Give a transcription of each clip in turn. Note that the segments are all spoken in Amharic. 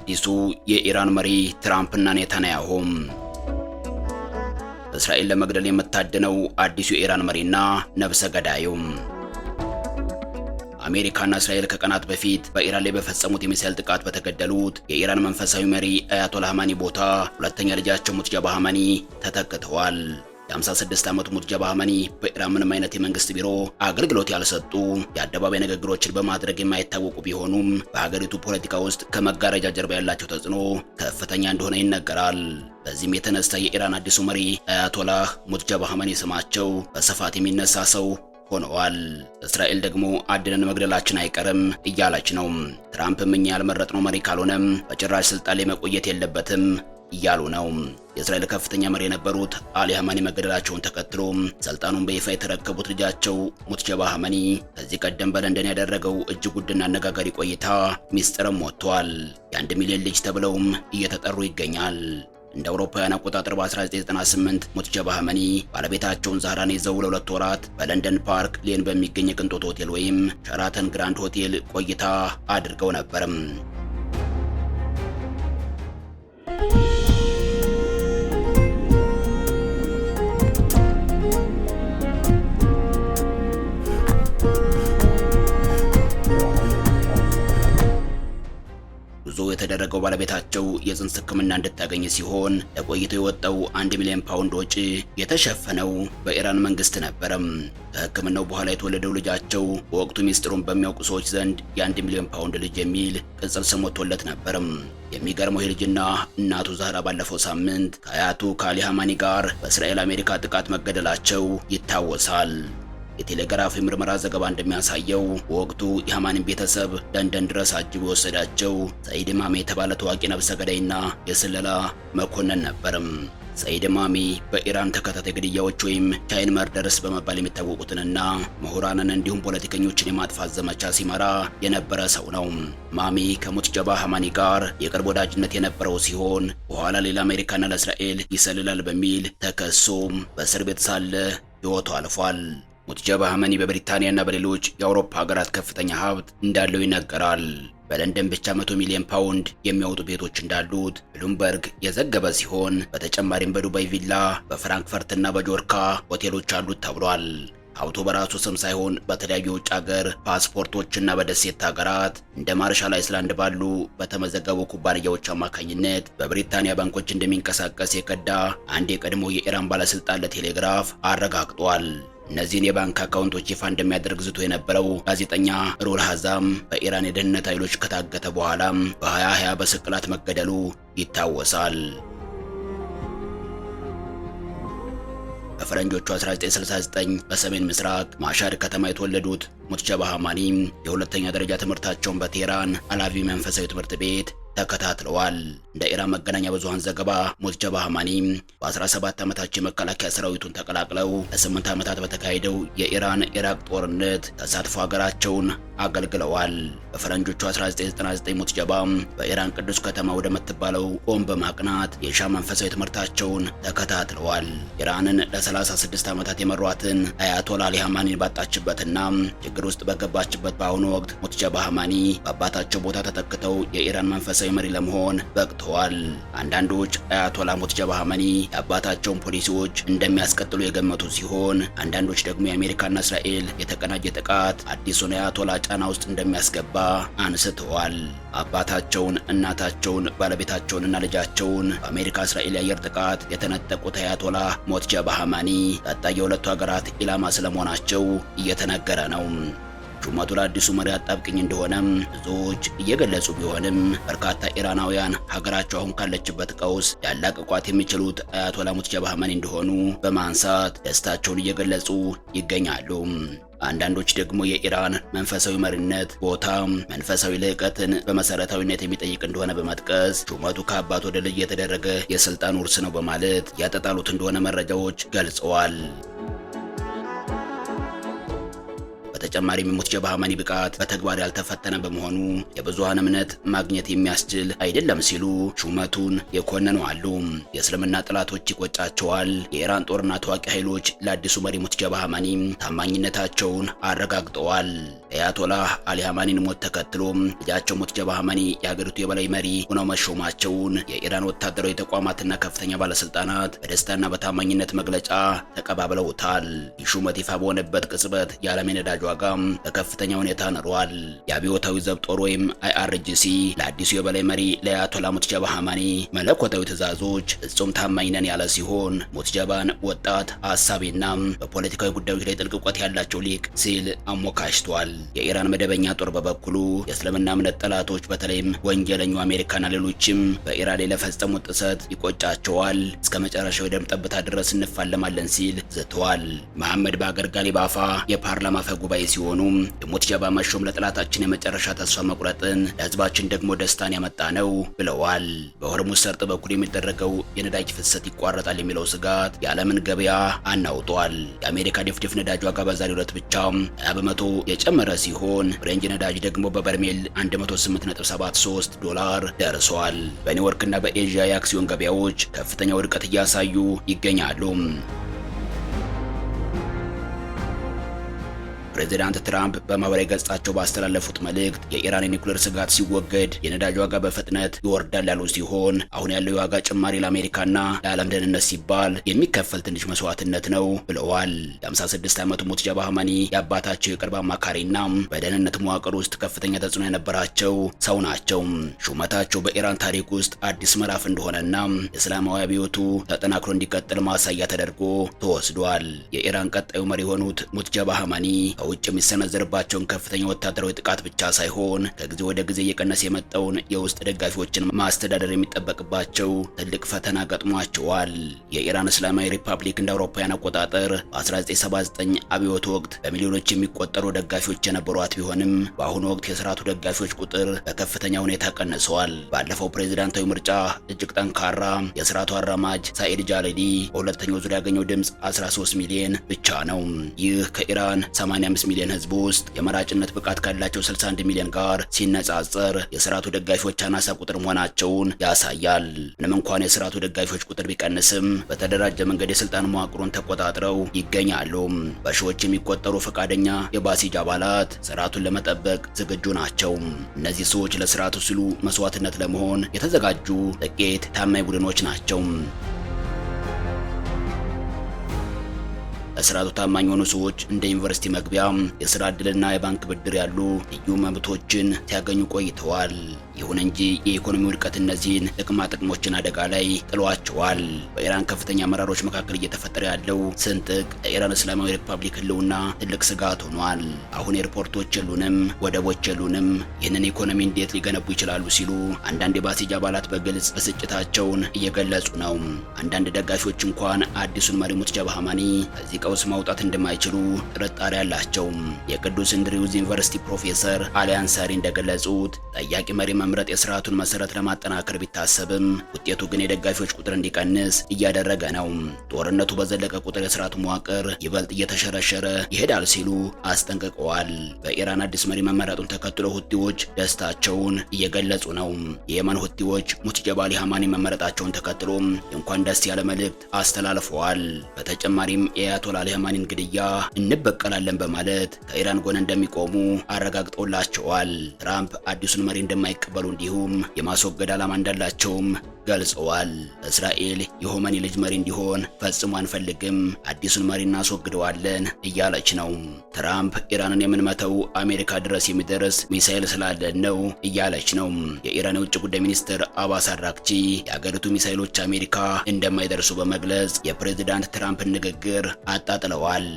አዲሱ የኢራን መሪ ትራምፕና ኔታንያሁ እስራኤል ለመግደል የምታደነው አዲሱ የኢራን መሪና ነብሰ ገዳዩ አሜሪካና እስራኤል ከቀናት በፊት በኢራን ላይ በፈጸሙት የሚሳኤል ጥቃት በተገደሉት የኢራን መንፈሳዊ መሪ አያቶላ ኻሜኒ ቦታ ሁለተኛ ልጃቸው ሙጅተባ ኻሜኒ ተተክተዋል። የ56 ዓመቱ ሙጅተባ ኻሜኒ በኢራን ምንም አይነት የመንግስት ቢሮ አገልግሎት ያልሰጡ የአደባባይ ንግግሮችን በማድረግ የማይታወቁ ቢሆኑም በሀገሪቱ ፖለቲካ ውስጥ ከመጋረጃ ጀርባ ያላቸው ተጽዕኖ ከፍተኛ እንደሆነ ይነገራል። በዚህም የተነሳ የኢራን አዲሱ መሪ አያቶላህ ሙጅተባ ኻሜኒ ስማቸው በስፋት የሚነሳ ሰው ሆነዋል። እስራኤል ደግሞ አድነን መግደላችን አይቀርም እያለች ነው። ትራምፕም እኛ ያልመረጥነው መሪ ካልሆነም በጭራሽ ስልጣን ላይ መቆየት የለበትም እያሉ ነው። የእስራኤል ከፍተኛ መሪ የነበሩት አሊ ኻሜኒ መገደላቸውን ተከትሎ ስልጣኑን በይፋ የተረከቡት ልጃቸው ሙጅተባ ኻሜኒ ከዚህ ቀደም በለንደን ያደረገው እጅግ ውድና አነጋጋሪ ቆይታ ሚስጥርም ወጥቷል። የ1 ሚሊዮን ልጅ ተብለውም እየተጠሩ ይገኛል። እንደ አውሮፓውያን አቆጣጠር በ1998 ሙጅተባ ኻሜኒ ባለቤታቸውን ዛህራን ይዘው ለ2 ወራት በለንደን ፓርክ ሌን በሚገኝ የቅንጦት ሆቴል ወይም ሸራተን ግራንድ ሆቴል ቆይታ አድርገው ነበርም። ጉዞ የተደረገው ባለቤታቸው የጽንስ ሕክምና እንድታገኝ ሲሆን ለቆይታው የወጣው 1 ሚሊዮን ፓውንድ ወጪ የተሸፈነው በኢራን መንግስት ነበረም። ከሕክምናው በኋላ የተወለደው ልጃቸው በወቅቱ ሚስጥሩን በሚያውቁ ሰዎች ዘንድ የ1 ሚሊዮን ፓውንድ ልጅ የሚል ቅጽል ስም ወጥቶለት ነበርም። የሚገርመው ልጅና እናቱ ዛህራ ባለፈው ሳምንት ከአያቱ ከአሊ ኻሜኒ ጋር በእስራኤል አሜሪካ ጥቃት መገደላቸው ይታወሳል። የቴሌግራፍ የምርመራ ዘገባ እንደሚያሳየው በወቅቱ የኻሜኒን ቤተሰብ ለንደን ድረስ አጅቦ የወሰዳቸው ሰይድ ኢማሚ የተባለ ታዋቂ ነብሰ ገዳይና የስለላ መኮንን ነበርም። ሰይድ ኢማሚ በኢራን ተከታታይ ግድያዎች ወይም ቻይን መርደርስ በመባል የሚታወቁትንና ምሁራንን እንዲሁም ፖለቲከኞችን የማጥፋት ዘመቻ ሲመራ የነበረ ሰው ነው። ኢማሚ ከሙጅተባ ኻሜኒ ጋር የቅርብ ወዳጅነት የነበረው ሲሆን በኋላ ሌላ አሜሪካና ለእስራኤል ይሰልላል በሚል ተከሶ በእስር ቤት ሳለ ሕይወቱ አልፏል። ሙጅተባ ኻሜኒ በብሪታንያና በሌሎች የአውሮፓ ሀገራት ከፍተኛ ሀብት እንዳለው ይነገራል። በለንደን ብቻ 100 ሚሊዮን ፓውንድ የሚያወጡ ቤቶች እንዳሉት ብሉምበርግ የዘገበ ሲሆን በተጨማሪም በዱባይ ቪላ፣ በፍራንክፈርትና በጆርካ ሆቴሎች አሉት ተብሏል። ሀብቱ በራሱ ስም ሳይሆን በተለያዩ የውጭ ሀገር ፓስፖርቶችና በደሴት ሀገራት እንደ ማርሻል አይስላንድ ባሉ በተመዘገቡ ኩባንያዎች አማካኝነት በብሪታንያ ባንኮች እንደሚንቀሳቀስ የከዳ አንድ የቀድሞ የኢራን ባለስልጣን ለቴሌግራፍ አረጋግጧል። እነዚህን የባንክ አካውንቶች ይፋ እንደሚያደርግ ዝቶ የነበረው ጋዜጠኛ ሩል ሀዛም በኢራን የደህንነት ኃይሎች ከታገተ በኋላም በ2020 በስቅላት መገደሉ ይታወሳል። በፈረንጆቹ 1969 በሰሜን ምስራቅ ማሻድ ከተማ የተወለዱት ሙጅተባ ኻሜኒ የሁለተኛ ደረጃ ትምህርታቸውን በቴህራን አላቪ መንፈሳዊ ትምህርት ቤት ተከታትለዋል። እንደ ኢራን መገናኛ ብዙሃን ዘገባ ሙጅተባ ኻሜኒ በ17 ዓመታቸው የመከላከያ ሰራዊቱን ተቀላቅለው ለ8 ዓመታት በተካሄደው የኢራን ኢራቅ ጦርነት ተሳትፎ ሀገራቸውን አገልግለዋል። በፈረንጆቹ 1999 ሙጅተባ በኢራን ቅዱስ ከተማ ወደ ምትባለው ቆም በማቅናት የሻም መንፈሳዊ ትምህርታቸውን ተከታትለዋል። ኢራንን ለ36 ዓመታት የመሯትን አያቶላ አሊ ኻሜኒን ባጣችበትና ችግር ውስጥ በገባችበት በአሁኑ ወቅት ሙጅተባ ኻሜኒ በአባታቸው ቦታ ተተክተው የኢራን መንፈሳዊ መሪ ለመሆን በቅተዋል። አንዳንዶች አያቶላ ሙጅተባ ኻሜኒ የአባታቸውን ፖሊሲዎች እንደሚያስቀጥሉ የገመቱ ሲሆን፣ አንዳንዶች ደግሞ የአሜሪካና እስራኤል የተቀናጀ ጥቃት አዲሱን አያቶላ ጫና ውስጥ እንደሚያስገባ አንስተዋል። አባታቸውን፣ እናታቸውን፣ ባለቤታቸውንና ልጃቸውን በአሜሪካ እስራኤል የአየር ጥቃት የተነጠቁት አያቶላ ሙጅተባ ኻሜኒ ቀጣይ የሁለቱ ሀገራት ኢላማ ስለመሆናቸው እየተነገረ ነው። ሹመቱ ለአዲሱ መሪ አጣብቅኝ እንደሆነም ብዙዎች እየገለጹ ቢሆንም በርካታ ኢራናውያን ሀገራቸው አሁን ካለችበት ቀውስ ሊያላቅቋት የሚችሉት አያቶላ ሙጅተባ ኻሜኒ እንደሆኑ በማንሳት ደስታቸውን እየገለጹ ይገኛሉ። አንዳንዶች ደግሞ የኢራን መንፈሳዊ መሪነት ቦታ መንፈሳዊ ልዕቀትን በመሰረታዊነት የሚጠይቅ እንደሆነ በመጥቀስ ሹመቱ ከአባት ወደ ልጅ የተደረገ የስልጣን ውርስ ነው በማለት ያጠጣሉት እንደሆነ መረጃዎች ገልጸዋል። በተጨማሪም የሙጅተባ ኻሜኒ ብቃት በተግባር ያልተፈተነ በመሆኑ የብዙሃን እምነት ማግኘት የሚያስችል አይደለም ሲሉ ሹመቱን የኮነኑ አሉ። የእስልምና ጥላቶች ይቆጫቸዋል። የኢራን ጦርና ታዋቂ ኃይሎች ለአዲሱ መሪ ሙጅተባ ኻሜኒ ታማኝነታቸውን አረጋግጠዋል። የአያቶላህ አሊ ሀማኒን ሞት ተከትሎ ልጃቸው ሙትጀባ ሀማኒ የሀገሪቱ የበላይ መሪ ሆነው መሾማቸውን የኢራን ወታደራዊ ተቋማትና ከፍተኛ ባለስልጣናት በደስታና በታማኝነት መግለጫ ተቀባብለውታል። ይህ ሹመት ይፋ በሆነበት ቅጽበት የዓለም የነዳጅ ዋጋ በከፍተኛ ሁኔታ ንሯል። የአብዮታዊ ዘብ ጦር ወይም IRGC ለአዲሱ የበላይ መሪ ለአያቶላህ ሙትጀባ ሀማኒ መለኮታዊ ትዕዛዞች ፍጹም ታማኝ ነን ያለ ሲሆን ሙትጀባን ወጣት አሳቢና በፖለቲካዊ ጉዳዮች ላይ ጥልቅ እውቀት ያላቸው ሊቅ ሲል አሞካሽቷል። የኢራን መደበኛ ጦር በበኩሉ የእስልምና እምነት ጠላቶች በተለይም ወንጀለኛው አሜሪካና ሌሎችም በኢራን ላይ ለፈጸሙት ጥሰት ይቆጫቸዋል፣ እስከ መጨረሻው የደም ጠብታ ድረስ እንፋለማለን ሲል ዝተዋል። መሐመድ ባገር ጋሊባፋ የፓርላማ አፈ ጉባኤ ሲሆኑ የሙትጀባ መሾም ለጠላታችን የመጨረሻ ተስፋ መቁረጥን ለህዝባችን ደግሞ ደስታን ያመጣ ነው ብለዋል። በሆርሙዝ ሰርጥ በኩል የሚደረገው የነዳጅ ፍሰት ይቋረጣል የሚለው ስጋት የዓለምን ገበያ አናውጧል። የአሜሪካ ድፍድፍ ነዳጅ ዋጋ በዛሬው ዕለት ብቻ 20 በመቶ የጨመረ ሲሆን ብሬንት ነዳጅ ደግሞ በበርሜል $108.73 ደርሷል። በኒውዮርክና በኤዥያ የአክሲዮን ገበያዎች ከፍተኛ ውድቀት እያሳዩ ይገኛሉ። ፕሬዚዳንት ትራምፕ በማህበራዊ ገጻቸው ባስተላለፉት መልእክት የኢራን የኒውክሌር ስጋት ሲወገድ የነዳጅ ዋጋ በፍጥነት ይወርዳል ያሉ ሲሆን አሁን ያለው የዋጋ ጭማሪ ለአሜሪካና ለዓለም ደህንነት ሲባል የሚከፈል ትንሽ መስዋዕትነት ነው ብለዋል። የ56 ዓመቱ ሙትጀባ ሀማኒ የአባታቸው የቅርብ አማካሪና በደህንነት መዋቅር ውስጥ ከፍተኛ ተጽዕኖ የነበራቸው ሰው ናቸው። ሹመታቸው በኢራን ታሪክ ውስጥ አዲስ ምዕራፍ እንደሆነና የእስላማዊ አብዮቱ ተጠናክሮ እንዲቀጥል ማሳያ ተደርጎ ተወስዷል። የኢራን ቀጣዩ መሪ የሆኑት ሙትጀባ ሀማኒ ከውጭ የሚሰነዘርባቸውን ከፍተኛ ወታደራዊ ጥቃት ብቻ ሳይሆን ከጊዜ ወደ ጊዜ እየቀነሰ የመጣውን የውስጥ ደጋፊዎችን ማስተዳደር የሚጠበቅባቸው ትልቅ ፈተና ገጥሟቸዋል። የኢራን እስላማዊ ሪፐብሊክ እንደ አውሮፓውያን አቆጣጠር በ1979 አብዮት ወቅት በሚሊዮኖች የሚቆጠሩ ደጋፊዎች የነበሯት ቢሆንም በአሁኑ ወቅት የስርዓቱ ደጋፊዎች ቁጥር በከፍተኛ ሁኔታ ቀንሰዋል። ባለፈው ፕሬዝዳንታዊ ምርጫ እጅግ ጠንካራ የስርዓቱ አራማጅ ሳኢድ ጃለዲ በሁለተኛው ዙር ያገኘው ድምፅ 13 ሚሊዮን ብቻ ነው። ይህ ከኢራን 85 ሚሊዮን ህዝብ ውስጥ የመራጭነት ብቃት ካላቸው 61 ሚሊዮን ጋር ሲነጻጸር የስርዓቱ ደጋፊዎች አናሳ ቁጥር መሆናቸውን ያሳያል። ምንም እንኳን የስርዓቱ ደጋፊዎች ቁጥር ቢቀንስም በተደራጀ መንገድ የስልጣን መዋቅሩን ተቆጣጥረው ይገኛሉ። በሺዎች የሚቆጠሩ ፈቃደኛ የባሲጅ አባላት ስርዓቱን ለመጠበቅ ዝግጁ ናቸው። እነዚህ ሰዎች ለስርዓቱ ሲሉ መስዋዕትነት ለመሆን የተዘጋጁ ጥቂት ታማኝ ቡድኖች ናቸው። ለስርዓቱ ታማኝ የሆኑ ሰዎች እንደ ዩኒቨርሲቲ መግቢያ፣ የስራ ዕድልና የባንክ ብድር ያሉ ልዩ መብቶችን ሲያገኙ ቆይተዋል። ይሁን እንጂ የኢኮኖሚ ውድቀት እነዚህን ጥቅማ ጥቅሞችን አደጋ ላይ ጥሏቸዋል። በኢራን ከፍተኛ አመራሮች መካከል እየተፈጠረ ያለው ስንጥቅ ለኢራን እስላማዊ ሪፐብሊክ ህልውና ትልቅ ስጋት ሆኗል። አሁን ኤርፖርቶች የሉንም፣ ወደቦች የሉንም፣ ይህንን ኢኮኖሚ እንዴት ሊገነቡ ይችላሉ ሲሉ አንዳንድ የባሲጅ አባላት በግልጽ ብስጭታቸውን እየገለጹ ነው። አንዳንድ ደጋፊዎች እንኳን አዲሱን መሪ ሙትጀባ ሀማኒ ከዚህ ቀውስ ማውጣት እንደማይችሉ ጥርጣሬ አላቸው። የቅዱስ እንድሪውዝ ዩኒቨርሲቲ ፕሮፌሰር አሊ አንሳሪ እንደገለጹት ጠያቂ መሪ መምረጥ የስርዓቱን መሰረት ለማጠናከር ቢታሰብም ውጤቱ ግን የደጋፊዎች ቁጥር እንዲቀንስ እያደረገ ነው። ጦርነቱ በዘለቀ ቁጥር የስርዓቱ መዋቅር ይበልጥ እየተሸረሸረ ይሄዳል ሲሉ አስጠንቅቀዋል። በኢራን አዲስ መሪ መመረጡን ተከትሎ ሁቲዎች ደስታቸውን እየገለጹ ነው። የየመን ሁቲዎች ሙትጀባ አሊ ሀማኒ መመረጣቸውን ተከትሎ እንኳን ደስ ያለ መልእክት አስተላልፈዋል። በተጨማሪም የአያቶላህ አሊ ሀማኒን ግድያ እንበቀላለን በማለት ከኢራን ጎን እንደሚቆሙ አረጋግጠውላቸዋል። ትራምፕ አዲሱን መሪ እንደማይቀበሉ እንዲሁም የማስወገድ ዓላማ እንዳላቸውም ገልጸዋል። እስራኤል የሆመኒ ልጅ መሪ እንዲሆን ፈጽሞ አንፈልግም፣ አዲሱን መሪ እናስወግደዋለን እያለች ነው። ትራምፕ ኢራንን የምንመተው አሜሪካ ድረስ የሚደርስ ሚሳኤል ስላለን ነው እያለች ነው። የኢራን የውጭ ጉዳይ ሚኒስትር አባስ አራግቺ የአገሪቱ ሚሳኤሎች አሜሪካ እንደማይደርሱ በመግለጽ የፕሬዝዳንት ትራምፕን ንግግር አጣጥለዋል።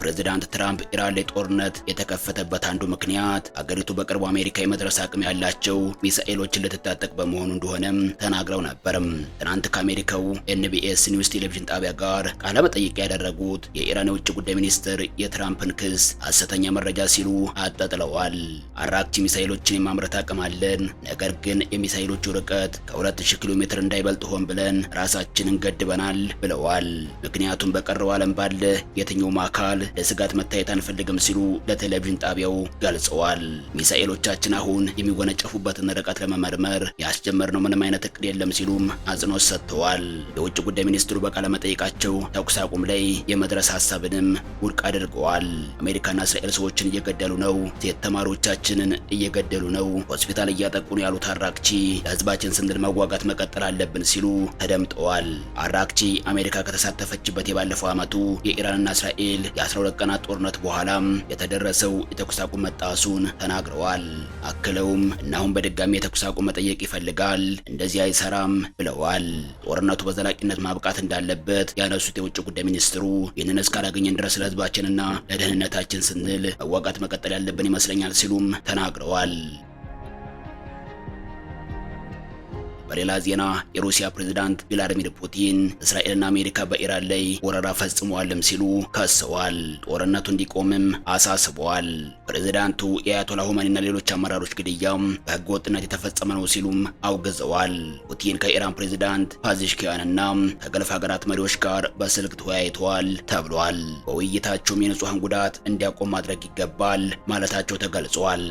ፕሬዝዳንት ትራምፕ ኢራን ላይ ጦርነት የተከፈተበት አንዱ ምክንያት አገሪቱ በቅርቡ አሜሪካ የመድረስ አቅም ያላቸው ሚሳኤሎችን ልትታጠቅ በመሆኑ እንደሆነም ተናግረው ነበርም። ትናንት ከአሜሪካው NBS ኒውስ ቴሌቪዥን ጣቢያ ጋር ቃለ መጠይቅ ያደረጉት የኢራን የውጭ ጉዳይ ሚኒስትር የትራምፕን ክስ ሐሰተኛ መረጃ ሲሉ አጣጥለዋል። አራክቺ ሚሳኤሎችን የማምረት አቅም አለን፣ ነገር ግን የሚሳኤሎቹ ርቀት ከ2000 ኪሎ ሜትር እንዳይበልጥ ሆን ብለን ራሳችንን ገድበናል ብለዋል። ምክንያቱም በቀረው ዓለም ባለ የትኛውም አካል ለስጋት መታየት አንፈልግም ሲሉ ለቴሌቪዥን ጣቢያው ገልጸዋል። ሚሳኤሎቻችን አሁን የሚወነጨፉበትን ርቀት ለመመርመር ያስጀመርነው ምንም አይነት እቅድ የለም ሲሉም አጽንኦት ሰጥተዋል። የውጭ ጉዳይ ሚኒስትሩ በቃለ መጠይቃቸው ተኩስ አቁም ላይ የመድረስ ሐሳብንም ውድቅ አድርገዋል። አሜሪካና እስራኤል ሰዎችን እየገደሉ ነው፣ ሴት ተማሪዎቻችንን እየገደሉ ነው፣ ሆስፒታል እያጠቁ ነው ያሉት አራክቺ ለህዝባችን ስንል መዋጋት መቀጠል አለብን ሲሉ ተደምጠዋል። አራክቺ አሜሪካ ከተሳተፈችበት የባለፈው ዓመቱ የኢራንና እስራኤል የ12 ቀናት ጦርነት በኋላም የተደረሰው የተኩስ አቁም መጣሱን ተናግረዋል። አክለውም እናሁን በድጋሚ የተኩስ አቁም መጠየቅ ይፈልጋል፣ እንደዚህ አይሰራም ብለዋል። ጦርነቱ በዘላቂነት ማብቃት እንዳለበት ያነሱት የውጭ ጉዳይ ሚኒስትሩ ይህንን እስካላገኘን ድረስ ለህዝባችንና ለደህንነታችን ስንል መዋጋት መቀጠል ያለብን ይመስለኛል ሲሉም ተናግረዋል። በሌላ ዜና የሩሲያ ፕሬዝዳንት ቭላዲሚር ፑቲን እስራኤልና አሜሪካ በኢራን ላይ ወረራ ፈጽመዋልም ሲሉ ከሰዋል። ጦርነቱ እንዲቆምም አሳስበዋል። ፕሬዝዳንቱ የአያቶላ ሆሜኒና ሌሎች አመራሮች ግድያም በህገወጥነት የተፈጸመ ነው ሲሉም አውግዘዋል። ፑቲን ከኢራን ፕሬዝዳንት ፓዚሽኪያንና ከገልፍ ሀገራት መሪዎች ጋር በስልክ ተወያይተዋል ተብሏል። በውይይታቸውም የንጹሐን ጉዳት እንዲያቆም ማድረግ ይገባል ማለታቸው ተገልጿል።